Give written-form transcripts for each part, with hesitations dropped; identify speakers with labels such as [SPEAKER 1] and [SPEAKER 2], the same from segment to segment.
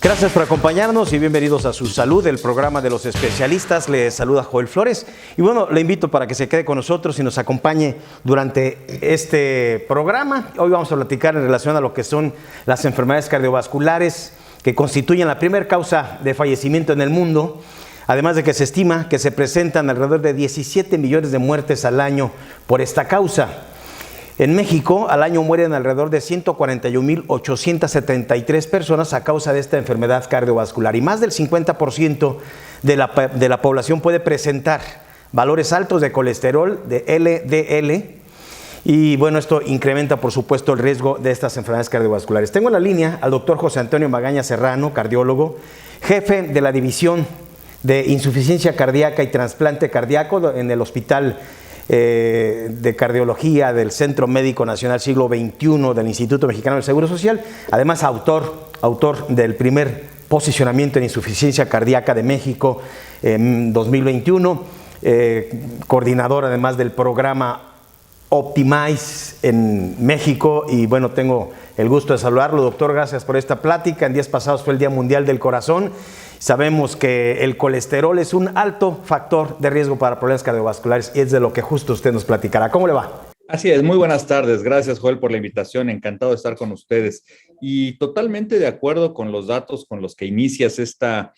[SPEAKER 1] Gracias por acompañarnos y bienvenidos a Su Salud, el programa de los especialistas. Les saluda Joel Flores. Y bueno, le invito para que se quede con nosotros y nos acompañe durante este programa. Hoy vamos a platicar en relación a lo que son las enfermedades cardiovasculares que constituyen la primera causa de fallecimiento en el mundo. Además de que se estima que se presentan alrededor de 17 millones de muertes al año por esta causa. En México, al año mueren alrededor de 141,873 personas a causa de esta enfermedad cardiovascular y más del 50% de la población puede presentar valores altos de colesterol, de LDL, y bueno, esto incrementa por supuesto el riesgo de estas enfermedades cardiovasculares. Tengo en la línea al doctor José Antonio Magaña Serrano, cardiólogo, jefe de la División de Insuficiencia Cardíaca y Trasplante Cardíaco en el Hospital de Cardiología del Centro Médico Nacional Siglo XXI del Instituto Mexicano del Seguro Social, además autor del primer posicionamiento en insuficiencia cardíaca de México en 2021, coordinador además del programa Optimize en México. Y bueno, tengo el gusto de saludarlo, doctor. Gracias por esta plática. En días pasados fue el Día Mundial del Corazón. Sabemos que el colesterol es un alto factor de riesgo para problemas cardiovasculares y es de lo que justo usted nos platicará. ¿Cómo le va?
[SPEAKER 2] Así es, muy buenas tardes. Gracias, Joel, por la invitación. Encantado de estar con ustedes. Y totalmente de acuerdo con los datos con los que inicias esta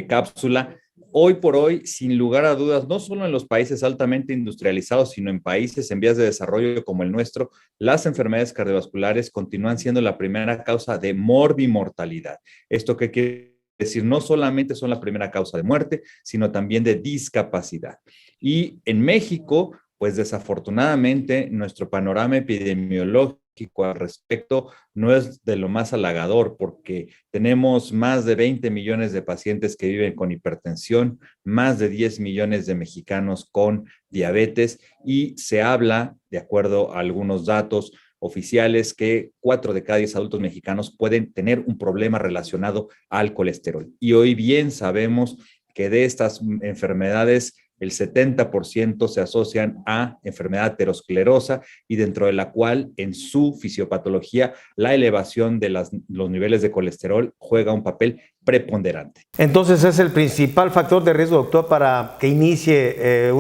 [SPEAKER 2] cápsula. Hoy por hoy, sin lugar a dudas, no solo en los países altamente industrializados, sino en países en vías de desarrollo como el nuestro, las enfermedades cardiovasculares continúan siendo la primera causa de morbimortalidad. ¿Esto qué quiere decir? No solamente son la primera causa de muerte, sino también de discapacidad. Y en México, pues desafortunadamente, nuestro panorama epidemiológico al respecto no es de lo más halagador, porque tenemos más de 20 millones de pacientes que viven con hipertensión, más de 10 millones de mexicanos con diabetes, y se habla, de acuerdo a algunos datos oficiales, que 4 de cada 10 adultos mexicanos pueden tener un problema relacionado al colesterol. Y hoy bien sabemos que de estas enfermedades el 70% se asocian a enfermedad aterosclerosa y dentro de la cual en su fisiopatología la elevación de los niveles de colesterol juega un papel preponderante.
[SPEAKER 1] Entonces es el principal factor de riesgo, doctor, para que inicie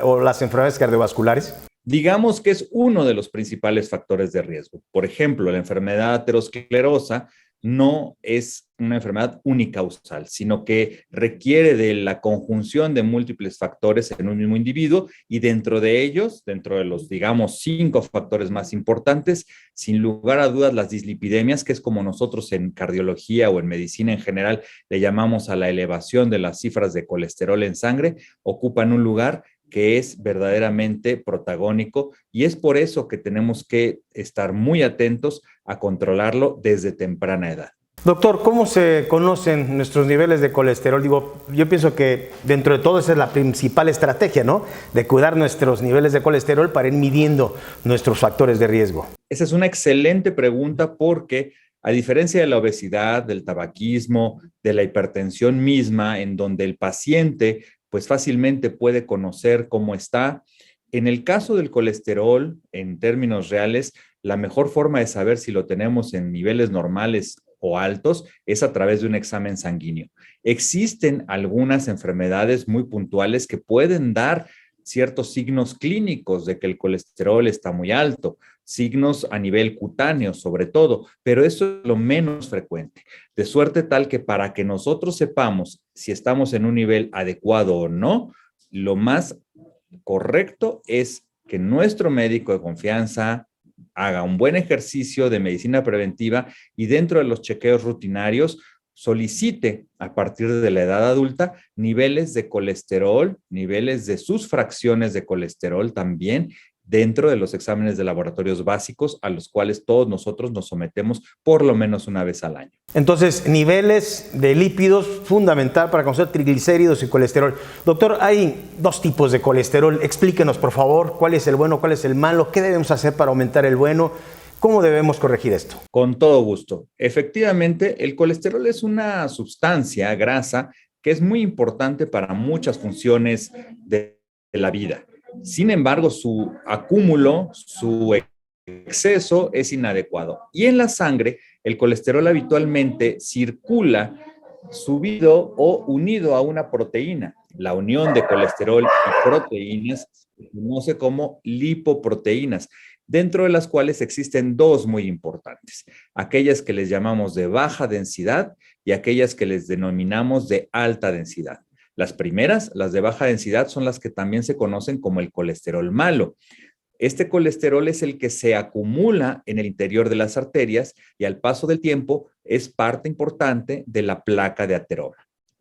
[SPEAKER 1] o las enfermedades cardiovasculares.
[SPEAKER 2] Digamos que es uno de los principales factores de riesgo. Por ejemplo, la enfermedad aterosclerosa no es una enfermedad unicausal, sino que requiere de la conjunción de múltiples factores en un mismo individuo y dentro de ellos, dentro de los, digamos, 5 factores más importantes, sin lugar a dudas, las dislipidemias, que es como nosotros en cardiología o en medicina en general le llamamos a la elevación de las cifras de colesterol en sangre, ocupan un lugar que es verdaderamente protagónico y es por eso que tenemos que estar muy atentos a controlarlo desde temprana edad.
[SPEAKER 1] Doctor, ¿cómo se conocen nuestros niveles de colesterol? Yo pienso que dentro de todo esa es la principal estrategia, ¿no? De cuidar nuestros niveles de colesterol para ir midiendo nuestros factores de riesgo.
[SPEAKER 2] Esa es una excelente pregunta porque a diferencia de la obesidad, del tabaquismo, de la hipertensión misma, en donde el paciente pues fácilmente puede conocer cómo está. En el caso del colesterol, en términos reales, la mejor forma de saber si lo tenemos en niveles normales o altos es a través de un examen sanguíneo. Existen algunas enfermedades muy puntuales que pueden dar ciertos signos clínicos de que el colesterol está muy alto, signos a nivel cutáneo sobre todo, pero eso es lo menos frecuente, de suerte tal que para que nosotros sepamos si estamos en un nivel adecuado o no, lo más correcto es que nuestro médico de confianza haga un buen ejercicio de medicina preventiva y dentro de los chequeos rutinarios solicite a partir de la edad adulta niveles de colesterol, niveles de sus fracciones de colesterol también dentro de los exámenes de laboratorios básicos a los cuales todos nosotros nos sometemos por lo menos una vez al año.
[SPEAKER 1] Entonces, niveles de lípidos, fundamental para conocer triglicéridos y colesterol. Doctor, hay 2 tipos de colesterol. Explíquenos, por favor, cuál es el bueno, cuál es el malo, qué debemos hacer para aumentar el bueno. ¿Cómo debemos corregir esto?
[SPEAKER 2] Con todo gusto. Efectivamente, el colesterol es una sustancia grasa que es muy importante para muchas funciones de la vida. Sin embargo, su acúmulo, su exceso es inadecuado. Y en la sangre El colesterol habitualmente circula subido o unido a una proteína. La unión de colesterol y proteínas se conoce como lipoproteínas, dentro de las cuales existen dos muy importantes, aquellas que les llamamos de baja densidad y aquellas que les denominamos de alta densidad. Las primeras, las de baja densidad, son las que también se conocen como el colesterol malo. Este colesterol es el que se acumula en el interior de las arterias y al paso del tiempo es parte importante de la placa de ateroma.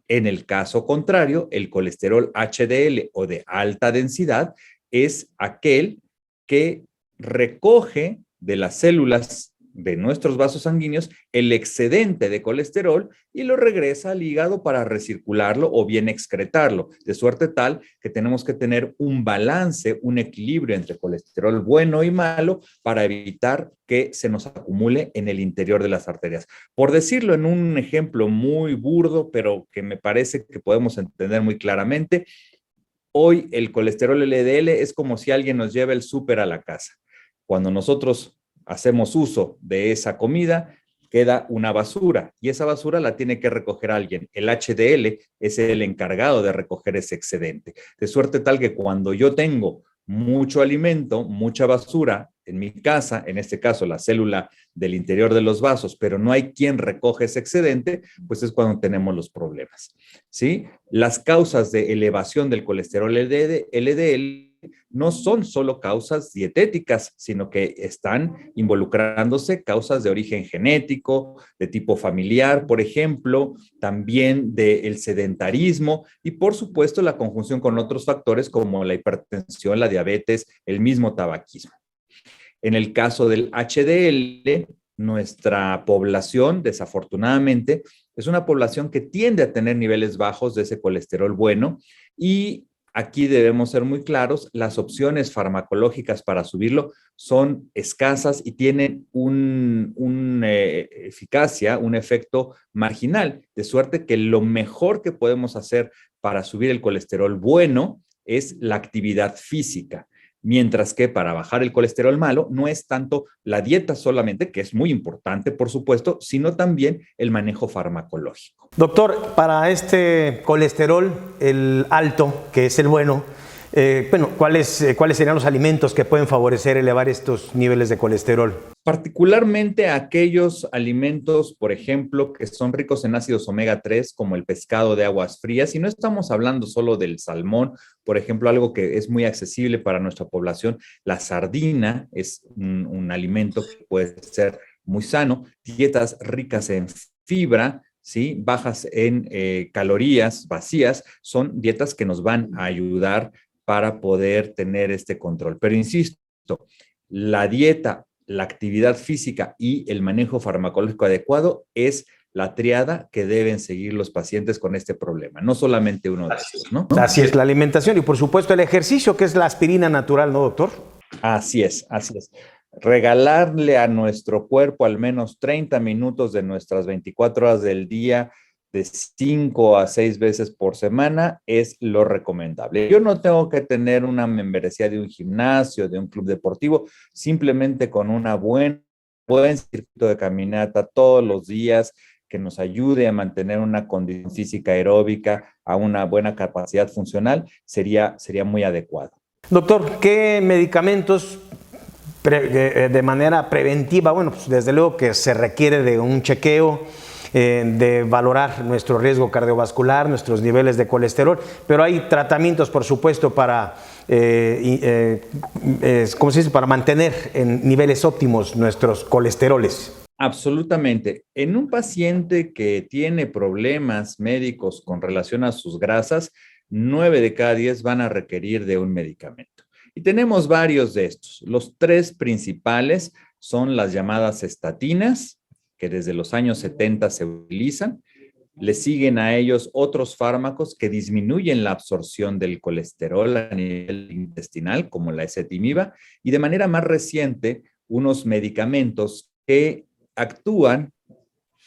[SPEAKER 2] En el caso contrario, el colesterol HDL o de alta densidad es aquel que recoge de las células de nuestros vasos sanguíneos el excedente de colesterol y lo regresa al hígado para recircularlo o bien excretarlo, de suerte tal que tenemos que tener un balance, un equilibrio entre colesterol bueno y malo para evitar que se nos acumule en el interior de las arterias. Por decirlo en un ejemplo muy burdo, pero que me parece que podemos entender muy claramente, hoy el colesterol LDL es como si alguien nos lleva el súper a la casa. Cuando nosotros hacemos uso de esa comida, queda una basura y esa basura la tiene que recoger alguien. El HDL es el encargado de recoger ese excedente. De suerte tal que cuando yo tengo mucho alimento, mucha basura en mi casa, en este caso la célula del interior de los vasos, pero no hay quien recoge ese excedente, pues es cuando tenemos los problemas, ¿sí? Las causas de elevación del colesterol LDL no son solo causas dietéticas, sino que están involucrándose causas de origen genético, de tipo familiar, por ejemplo, también del sedentarismo y, por supuesto, la conjunción con otros factores como la hipertensión, la diabetes, el mismo tabaquismo. En el caso del HDL, nuestra población, desafortunadamente, es una población que tiende a tener niveles bajos de ese colesterol bueno y aquí debemos ser muy claros, las opciones farmacológicas para subirlo son escasas y tienen una eficacia, un efecto marginal, de suerte que lo mejor que podemos hacer para subir el colesterol bueno es la actividad física. Mientras que para bajar el colesterol malo no es tanto la dieta solamente, que es muy importante, por supuesto, sino también el manejo farmacológico.
[SPEAKER 1] Doctor, para este colesterol, el alto, que es el bueno, ¿cuáles serían los alimentos que pueden favorecer elevar estos niveles de colesterol?
[SPEAKER 2] Particularmente aquellos alimentos, por ejemplo, que son ricos en ácidos omega 3, como el pescado de aguas frías, y no estamos hablando solo del salmón, por ejemplo, algo que es muy accesible para nuestra población, la sardina es un alimento que puede ser muy sano, dietas ricas en fibra, ¿sí? Bajas en calorías vacías, son dietas que nos van a ayudar para poder tener este control. Pero insisto, la dieta, la actividad física y el manejo farmacológico adecuado es la triada que deben seguir los pacientes con este problema, no solamente uno de ellos, ¿no?
[SPEAKER 1] Así es, la alimentación y por supuesto el ejercicio, que es la aspirina natural, ¿no, doctor?
[SPEAKER 2] Así es, así es. Regalarle a nuestro cuerpo al menos 30 minutos de nuestras 24 horas del día, de 5 a 6 veces por semana, es lo recomendable. Yo no tengo que tener una membresía de un gimnasio, de un club deportivo, simplemente con una buen circuito de caminata todos los días que nos ayude a mantener una condición física aeróbica, a una buena capacidad funcional, sería muy adecuado.
[SPEAKER 1] Doctor, ¿qué medicamentos de manera preventiva? Bueno, pues desde luego que se requiere de un chequeo, de valorar nuestro riesgo cardiovascular, nuestros niveles de colesterol, pero hay tratamientos, por supuesto, para, ¿cómo se dice?, para mantener en niveles óptimos nuestros colesteroles.
[SPEAKER 2] Absolutamente. En un paciente que tiene problemas médicos con relación a sus grasas, 9 de cada 10 van a requerir de un medicamento. Y tenemos varios de estos. Los 3 principales son las llamadas estatinas, que desde los años 70 se utilizan. Le siguen a ellos otros fármacos que disminuyen la absorción del colesterol a nivel intestinal, como la ezetimiba, y de manera más reciente, unos medicamentos que actúan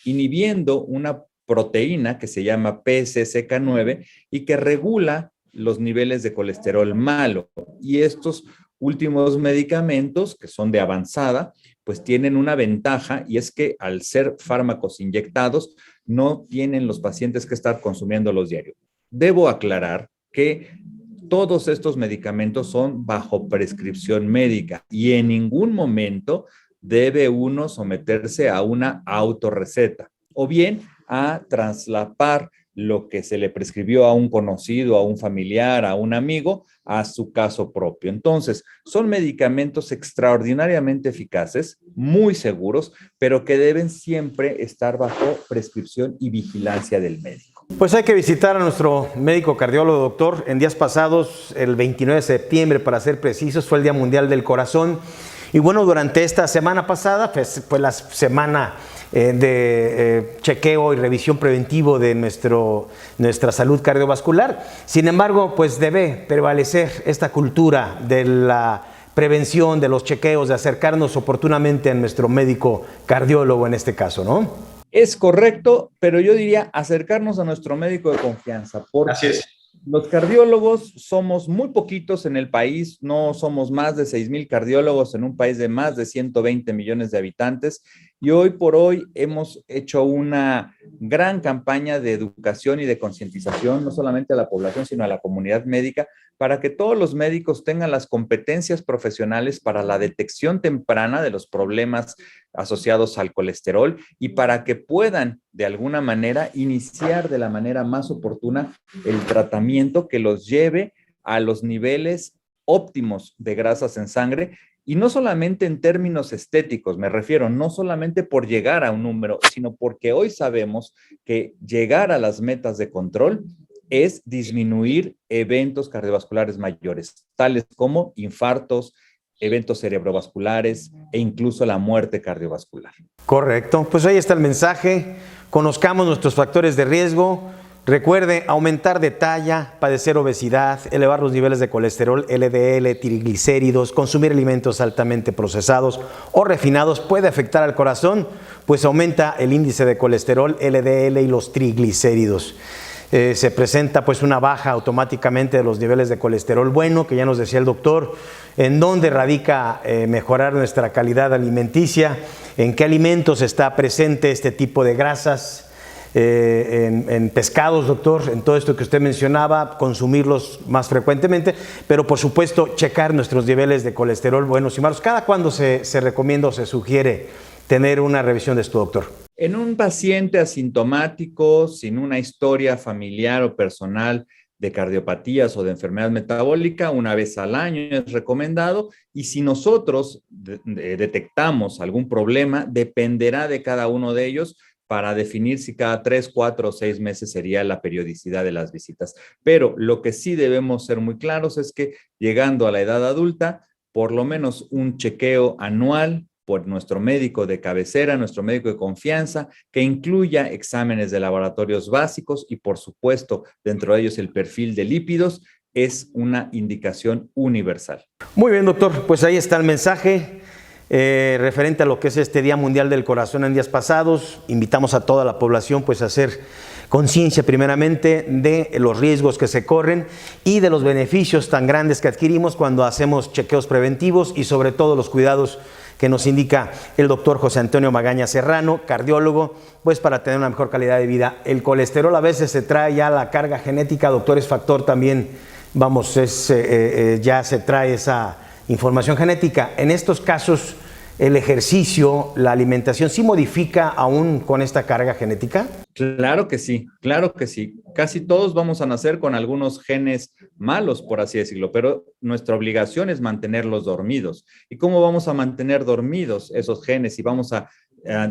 [SPEAKER 2] inhibiendo una proteína que se llama PCSK9 y que regula los niveles de colesterol malo. Y estos últimos medicamentos, que son de avanzada, pues tienen una ventaja, y es que al ser fármacos inyectados, no tienen los pacientes que estar consumiéndolos diario. Debo aclarar que todos estos medicamentos son bajo prescripción médica y en ningún momento debe uno someterse a una autorreceta o bien a traslapar lo que se le prescribió a un conocido, a un familiar, a un amigo, a su caso propio. Entonces, son medicamentos extraordinariamente eficaces, muy seguros, pero que deben siempre estar bajo prescripción y vigilancia del médico.
[SPEAKER 1] Pues hay que visitar a nuestro médico cardiólogo, doctor. En días pasados, el 29 de septiembre, para ser precisos, fue el Día Mundial del Corazón. Y bueno, durante esta semana pasada, pues, fue la semana de chequeo y revisión preventivo de nuestra salud cardiovascular. Sin embargo, pues debe prevalecer esta cultura de la prevención, de los chequeos, de acercarnos oportunamente a nuestro médico cardiólogo en este caso, ¿no?
[SPEAKER 2] Es correcto, pero yo diría acercarnos a nuestro médico de confianza, porque así es. Los cardiólogos somos muy poquitos en el país, no somos más de 6,000 cardiólogos en un país de más de 120 millones de habitantes, y hoy por hoy hemos hecho una gran campaña de educación y de concientización, no solamente a la población, sino a la comunidad médica, para que todos los médicos tengan las competencias profesionales para la detección temprana de los problemas asociados al colesterol y para que puedan de alguna manera iniciar de la manera más oportuna el tratamiento que los lleve a los niveles óptimos de grasas en sangre, y no solamente en términos estéticos, me refiero, no solamente por llegar a un número, sino porque hoy sabemos que llegar a las metas de control es disminuir eventos cardiovasculares mayores, tales como infartos, eventos cerebrovasculares e incluso la muerte cardiovascular.
[SPEAKER 1] Correcto, pues ahí está el mensaje. Conozcamos nuestros factores de riesgo. Recuerde aumentar de talla, padecer obesidad, elevar los niveles de colesterol, LDL, triglicéridos, consumir alimentos altamente procesados o refinados puede afectar al corazón, pues aumenta el índice de colesterol, LDL y los triglicéridos. Se presenta pues una baja automáticamente de los niveles de colesterol bueno, que ya nos decía el doctor, en dónde radica mejorar nuestra calidad alimenticia, en qué alimentos está presente este tipo de grasas, en pescados, doctor, en todo esto que usted mencionaba, consumirlos más frecuentemente, pero por supuesto checar nuestros niveles de colesterol buenos y malos. ¿Cada cuándo se recomienda o se sugiere tener una revisión de esto, doctor?
[SPEAKER 2] En un paciente asintomático, sin una historia familiar o personal de cardiopatías o de enfermedad metabólica, una vez al año es recomendado, y si nosotros detectamos algún problema, dependerá de cada uno de ellos para definir si cada 3, 4 o 6 meses sería la periodicidad de las visitas. Pero lo que sí debemos ser muy claros es que llegando a la edad adulta, por lo menos un chequeo anual por nuestro médico de cabecera, nuestro médico de confianza, que incluya exámenes de laboratorios básicos y, por supuesto, dentro de ellos el perfil de lípidos, es una indicación universal.
[SPEAKER 1] Muy bien, doctor. Pues ahí está el mensaje referente a lo que es este Día Mundial del Corazón en días pasados. Invitamos a toda la población pues a hacer conciencia primeramente de los riesgos que se corren y de los beneficios tan grandes que adquirimos cuando hacemos chequeos preventivos y sobre todo los cuidados que nos indica el doctor José Antonio Magaña Serrano, cardiólogo, pues para tener una mejor calidad de vida. El colesterol a veces se trae ya la carga genética, doctor, es factor también, vamos, ya se trae esa información genética. En estos casos, el ejercicio, la alimentación, ¿sí modifica aún con esta carga genética?
[SPEAKER 2] Claro que sí, claro que sí. Casi todos vamos a nacer con algunos genes malos, por así decirlo, pero nuestra obligación es mantenerlos dormidos. ¿Y cómo vamos a mantener dormidos esos genes y vamos a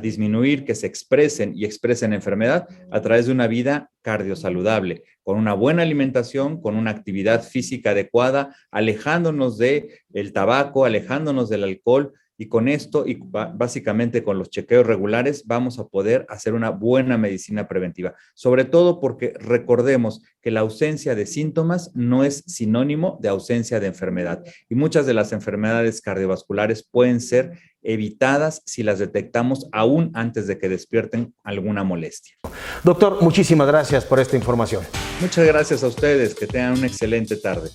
[SPEAKER 2] disminuir que se expresen y expresen enfermedad? A través de una vida cardiosaludable, con una buena alimentación, con una actividad física adecuada, alejándonos del tabaco, alejándonos del alcohol. Y con esto, y básicamente con los chequeos regulares, vamos a poder hacer una buena medicina preventiva. Sobre todo porque recordemos que la ausencia de síntomas no es sinónimo de ausencia de enfermedad. Y muchas de las enfermedades cardiovasculares pueden ser evitadas si las detectamos aún antes de que despierten alguna molestia.
[SPEAKER 1] Doctor, muchísimas gracias por esta información.
[SPEAKER 2] Muchas gracias a ustedes. Que tengan una excelente tarde.